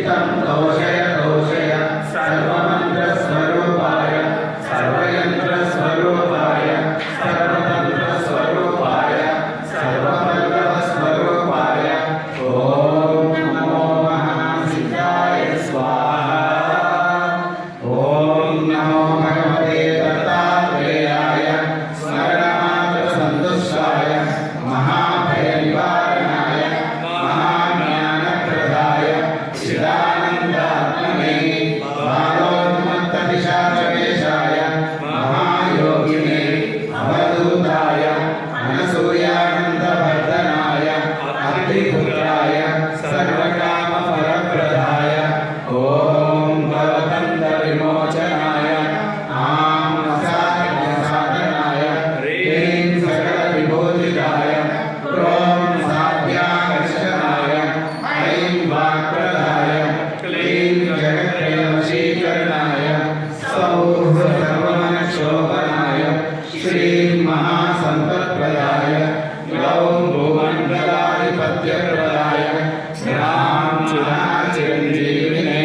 चित्तं तोषय तोषय सर्वमन्त्रस्वरूपाय सर्वयन्त्रस्वरूपाय सर्वतन्त्रस्वरूपाय सर्वपल्लवस्वरूपाय ॐ नमो महासिद्धाय स्वाहा। ॐ नमो भगवते दत्तात्रेयाय स्मरणमात्रसन्तुष्टाय महाभयनिवारणाय महाज्ञानप्रदाय चिदानन्दात्मने बालोन्मत्तपिशाचवेशाय महायोगिने अवधूताय अनसूयानन्दवर्धनाय अग्निपुत्राय सर्वकामफलप्रदाय ॐ भवतन्तविमोचनाय आं साधनाय ह्रीं सकलविभूतिदाय क्रों साध्याकर्षणाय ऐं वाक्प्रदाय क्लीं जगत्त्रयवशीकरणाय सौः सर्वमनक्षोभनाय श्रीं महासम्पत्प्रदाय ग्लौं भुवनप्रदाधिपत्यप्रदाय ग्रां चिरञ्जीविने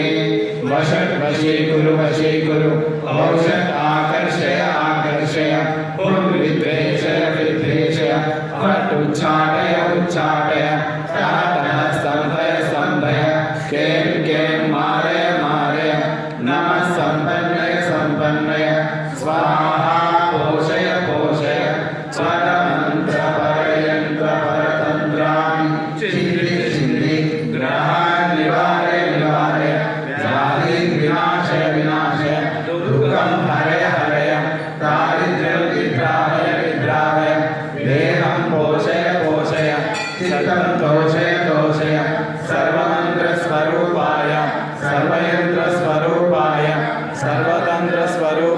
वशट्वशीकुरु वशीकुरु औषध आकर्षय आकर्षय पुर्विद्वेषय विद्वेषय फट् उच्चाटय उच्चाटय टाटः स्तम्भय स्तम्भय कें कें मारय मारय नमः सम्पन्नय सम्पन्नय स्वाहा पोषय पोषय परमन्त्रपरयन्त्रपरतन्त्राणि चिन्ति चिन्ति ग्रहान् निवारय निवारय व्याधिं विनाशय विनाशय दुःखं हरय हरय दारिद्र्यं विद्रावय विद्रावय देहं पोषय पोषय चित्तं तोषय तोषय सर्वमन्त्रस्वरूपाय सर्वयन्त्रस्वरूपाय सर्वतन्त्रस्वरूपाय